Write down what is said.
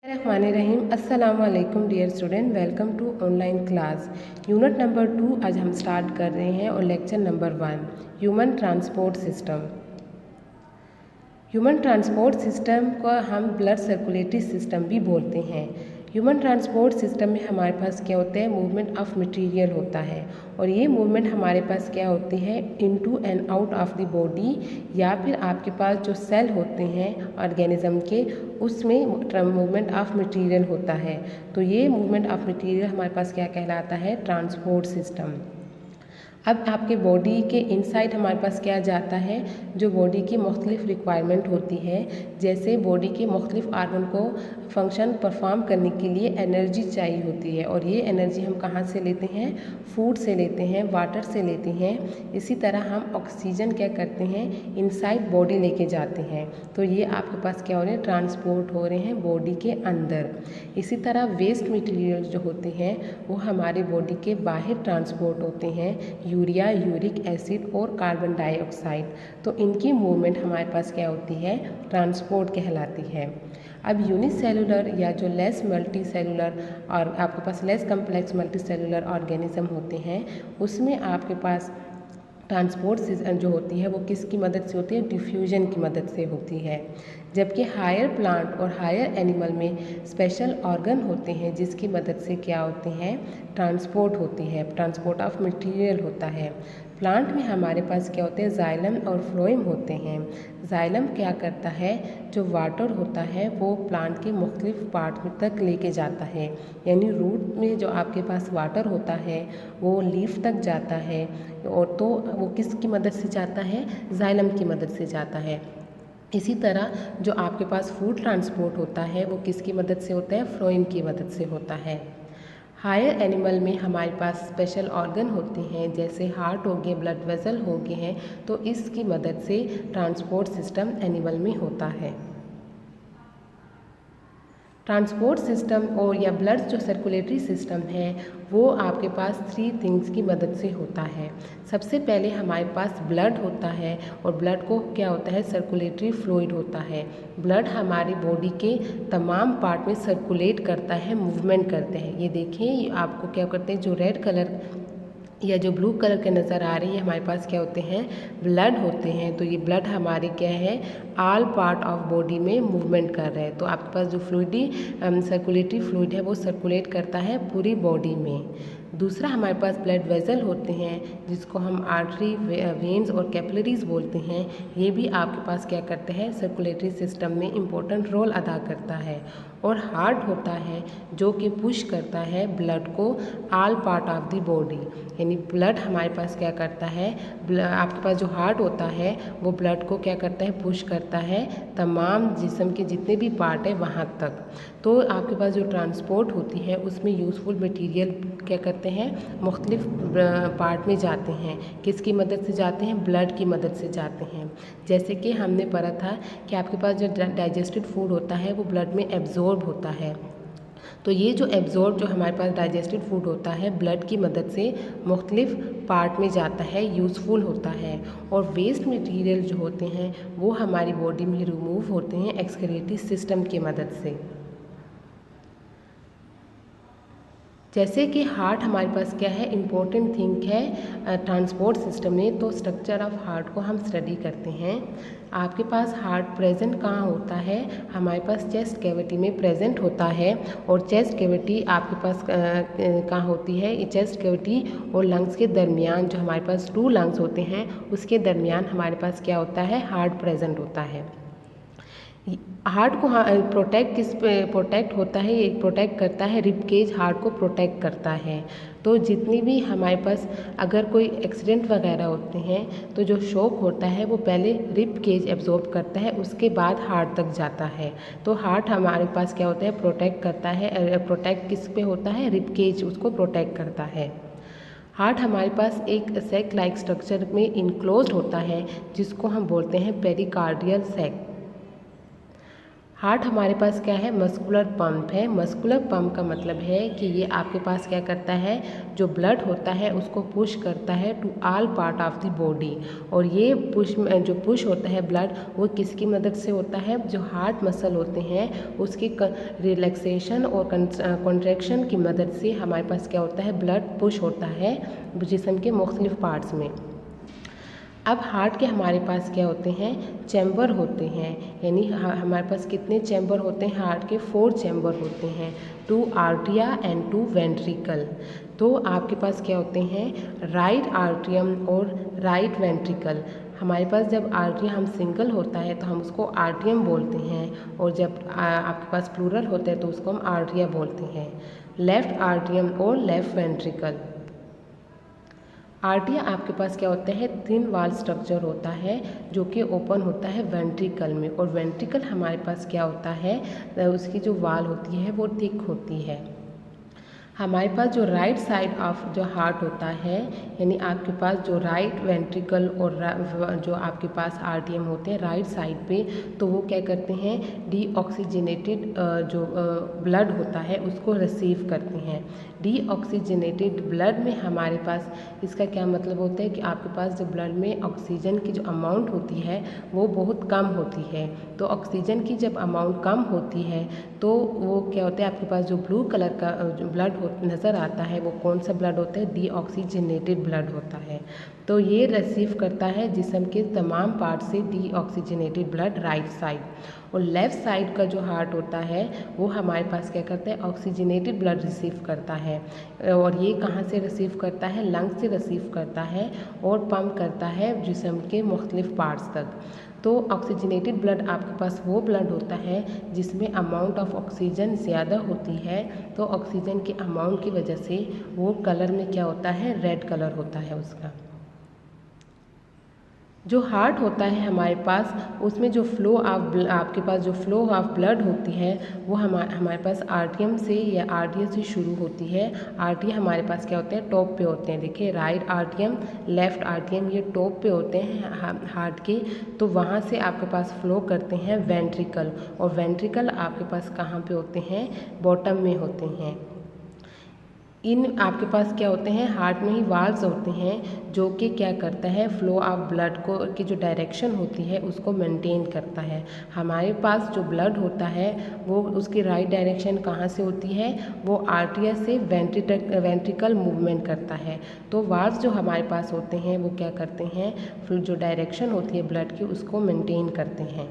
रहीम अस्सलाम वालेकुम dear student, welcome to online class. Unit number 2 आज हम स्टार्ट कर रहे हैं और lecture number 1 human transport system. Human transport system को हम ब्लड सर्कुलेटरी सिस्टम भी बोलते हैं। ह्यूमन ट्रांसपोर्ट सिस्टम में हमारे पास क्या होता है, मूवमेंट ऑफ मटेरियल होता है और ये मूवमेंट हमारे पास क्या होती है, into and out of the body, या फिर आपके पास जो सेल होते हैं ऑर्गेनिज्म के उसमें मूवमेंट ऑफ मटेरियल होता है। तो ये मूवमेंट ऑफ मटेरियल हमारे पास क्या कहलाता है, ट्रांसपोर्ट सिस्टम। अब आपके बॉडी के इनसाइड हमारे पास क्या जाता है, जो बॉडी की मुख्तलिफ रिक्वायरमेंट होती है, जैसे बॉडी के मुख्तलिफ आर्गन को फंक्शन परफॉर्म करने के लिए एनर्जी चाहिए होती है और ये एनर्जी हम कहाँ से लेते हैं, फूड से लेते हैं, वाटर से लेते हैं। इसी तरह हम ऑक्सीजन क्या करते हैं, इनसाइड बॉडी लेके जाते हैं। तो ये आपके पास क्या हो रहे हैं, ट्रांसपोर्ट हो रहे हैं बॉडी के अंदर। इसी तरह वेस्ट मटेरियल जो होते हैं वो हमारे बॉडी के बाहर ट्रांसपोर्ट होते हैं, यूरिया, यूरिक एसिड और कार्बन डाइऑक्साइड। तो इनकी मूवमेंट हमारे पास क्या होती है, ट्रांसपोर्ट कहलाती है। अब यूनिसेलुलर या जो लेस मल्टी सेलुलर और आपके पास less complex multicellular organism होते हैं, उसमें आपके पास ट्रांसपोर्ट जो होती है वो किसकी मदद से होती है, डिफ्यूजन की मदद से होती है। जबकि हायर प्लांट और हायर एनिमल में स्पेशल ऑर्गन होते हैं जिसकी मदद से क्या होते हैं, ट्रांसपोर्ट होती है, ट्रांसपोर्ट ऑफ मटेरियल होता है। प्लांट में हमारे पास क्या होते हैं, जाइलम और फ्लोएम होते हैं। जाइलम क्या करता है, जो वाटर होता है वो प्लांट के मुख्तलिफ पार्ट तक लेके जाता है, यानी रूट में जो आपके पास वाटर होता है वो लीफ तक जाता है, और तो वो किसकी मदद से जाता है, जाइलम की मदद से जाता है। इसी तरह जो आपके पास फूड ट्रांसपोर्ट होता है वो किसकी मदद से होता है, फ्लोएम की मदद से होता है। हायर एनिमल में हमारे पास स्पेशल ऑर्गन होते हैं, जैसे हार्ट हो गए, ब्लड वेसल हो गए हैं, तो इसकी मदद से ट्रांसपोर्ट सिस्टम एनिमल में होता है। ट्रांसपोर्ट सिस्टम और या ब्लड जो सर्कुलेटरी सिस्टम है वो आपके पास 3 थिंग्स की मदद से होता है। सबसे पहले हमारे पास ब्लड होता है और ब्लड को क्या होता है, सर्कुलेटरी फ्लूइड होता है। ब्लड हमारी बॉडी के तमाम पार्ट में सर्कुलेट करता है, मूवमेंट करते हैं। ये देखें, आपको क्या करते हैं, जो रेड कलर या जो ब्लू कलर के नज़र आ रही है हमारे पास क्या होते हैं, ब्लड होते हैं। तो ये ब्लड हमारे क्या है, ऑल पार्ट ऑफ बॉडी में मूवमेंट कर रहे हैं। तो आपके पास जो फ्लूइडी सर्कुलेटरी फ्लूइड है वो सर्कुलेट करता है पूरी बॉडी में। दूसरा हमारे पास ब्लड वेसल होते हैं जिसको हम आर्टरी, वेन्स और कैपिलरीज बोलते हैं। ये भी आपके पास क्या करते हैं, सर्कुलेटरी सिस्टम में इम्पोर्टेंट रोल अदा करता है। और हार्ट होता है जो कि पुश करता है ब्लड को all part of the body, यानी ब्लड हमारे पास क्या करता है, आपके पास जो हार्ट होता है वो ब्लड को क्या करता है, पुश करता है तमाम जिस्म के जितने भी पार्ट है वहाँ तक। तो आपके पास जो ट्रांसपोर्ट होती है उसमें यूज़फुल मटेरियल क्या करते हैं, मुख्तलिफ पार्ट में जाते हैं। किसकी मदद से जाते हैं, ब्लड की मदद से जाते हैं। जैसे कि हमने पढ़ा था कि आपके पास जो डाइजेस्टेड फूड होता है वो ब्लड में एब्जॉर्ब होता है। तो ये जो एब्जॉर्ब जो हमारे पास डाइजेस्टेड फूड होता है ब्लड की मदद से मुख्तलिफ पार्ट में जाता है, यूज़फुल होता है। और वेस्ट मटेरियल जो होते हैं वो हमारी बॉडी में रिमूव होते हैं एक्सक्रीटरी सिस्टम की मदद से। जैसे कि हार्ट हमारे पास क्या है, इम्पोर्टेंट थिंग है ट्रांसपोर्ट सिस्टम में। तो स्ट्रक्चर ऑफ हार्ट को हम स्टडी करते हैं। आपके पास हार्ट प्रेजेंट कहाँ होता है, हमारे पास चेस्ट कैविटी में प्रेजेंट होता है। और चेस्ट कैविटी आपके पास कहाँ होती है, ये चेस्ट कैविटी और लंग्स के दरमियान, जो हमारे पास 2 लंग्स होते हैं उसके दरमियान हमारे पास क्या होता है, हार्ट प्रेजेंट होता है। हार्ट को प्रोटेक्ट होता है, ये प्रोटेक्ट करता है, रिब केज हार्ट को प्रोटेक्ट करता है। तो जितनी भी हमारे पास अगर कोई एक्सीडेंट वगैरह होते हैं तो जो शॉक होता है वो पहले रिब केज एब्जॉर्ब करता है, उसके बाद हार्ट तक जाता है। तो हार्ट हमारे पास क्या होता है, प्रोटेक्ट करता है। प्रोटेक्ट किस पे होता है, रिब केज उसको प्रोटेक्ट करता है। हार्ट हमारे पास एक सैक लाइक स्ट्रक्चर में इनक्लोज्ड होता है जिसको हम बोलते हैं पेरिकार्डियल सैक। हार्ट हमारे पास क्या है, मस्कुलर पंप है। मस्कुलर पंप का मतलब है कि ये आपके पास क्या करता है, जो ब्लड होता है उसको पुश करता है to all part of the body. और ये जो पुश होता है ब्लड, वो किसकी मदद से होता है, जो हार्ट मसल होते हैं उसकी रिलैक्सेशन और कॉन्ट्रैक्शन की मदद से हमारे पास क्या होता है, ब्लड पुश होता है जिस्म के मुख्तलिफ पार्ट्स में। अब हार्ट के हमारे पास क्या होते हैं, चैम्बर होते हैं। यानी हमारे पास कितने चैम्बर होते हैं हार्ट के, 4 चैम्बर होते हैं, 2 आर्टिया एंड 2 वेंट्रिकल। तो आपके पास क्या होते हैं, राइट आर्टियम और राइट वेंट्रिकल। हमारे पास जब आर्टिया हम सिंगल होता है तो हम उसको आर्टियम बोलते हैं, और जब आपके पास प्लूरल होता है तो उसको हम आर्टिया बोलते हैं। लेफ्ट आर्टियम और लेफ्ट वेंट्रिकल। आर्टिया आपके पास क्या होता है, थिन वाल स्ट्रक्चर होता है जो कि ओपन होता है वेंट्रिकल में। और वेंट्रिकल हमारे पास क्या होता है, उसकी जो वाल होती है वो थिक होती है। हमारे पास जो राइट साइड ऑफ जो हार्ट होता है, यानी आपके पास जो राइट वेंट्रिकल और जो आपके पास आर्टियम होते हैं राइट साइड पे, तो वो क्या करते हैं, डीऑक्सीजनेटेड जो ब्लड होता है उसको रिसीव करते हैं। डीऑक्सीजनेटेड ब्लड में हमारे पास, इसका क्या मतलब होता है कि आपके पास जो ब्लड में ऑक्सीजन की जो अमाउंट होती है वो बहुत कम होती है। तो ऑक्सीजन की जब अमाउंट कम होती है तो वो क्या होता है, आपके पास जो ब्लू कलर का जो ब्लड नज़र आता है वो कौन सा ब्लड होता है, डीऑक्सीजनेटेड ब्लड होता है। तो ये रिसीव करता है जिस्म के तमाम पार्ट से डीऑक्सीजनेटेड ब्लड राइट साइड। और लेफ़्ट साइड का जो हार्ट होता है वो हमारे पास क्या करता है, ऑक्सीजनेटेड ब्लड रिसीव करता है। और ये कहाँ से रिसीव करता है, लंग से रिसीव करता है और पंप करता है जिस्म के मुख्तलिफ पार्ट्स तक। तो ऑक्सीजनेटेड ब्लड आपके पास वो ब्लड होता है जिसमें अमाउंट ऑफ ऑक्सीजन ज़्यादा होती है। तो ऑक्सीजन की अमाउंट की वजह से वो कलर में क्या होता है, रेड कलर होता है उसका। जो हार्ट होता है हमारे पास, उसमें जो फ्लो ऑफ आपके पास जो फ्लो ऑफ ब्लड होती है वो हमारे पास आर्टियम से या आर्टिया से शुरू होती है। आर्टिया हमारे पास क्या होते हैं, टॉप पे होते हैं। देखिए, राइट आर्टियम, लेफ्ट आर्टियम, ये टॉप पे होते हैं हार्ट के। तो वहाँ से आपके पास फ्लो करते हैं वेंट्रिकल, और वेंट्रिकल आपके पास कहाँ पे होते हैं, बॉटम में होते हैं। इन आपके पास क्या होते हैं, हार्ट में ही वाल्व्स होते हैं जो कि क्या करता है, फ्लो ऑफ ब्लड को की जो डायरेक्शन होती है उसको मेंटेन करता है। हमारे पास जो ब्लड होता है वो उसकी राइट डायरेक्शन कहाँ से होती है, वो आर्टिया से वेंट्रिकल मूवमेंट करता है। तो वाल्व्स जो हमारे पास होते हैं वो क्या करते हैं, फिर जो डायरेक्शन होती है ब्लड की उसको मेंटेन करते हैं।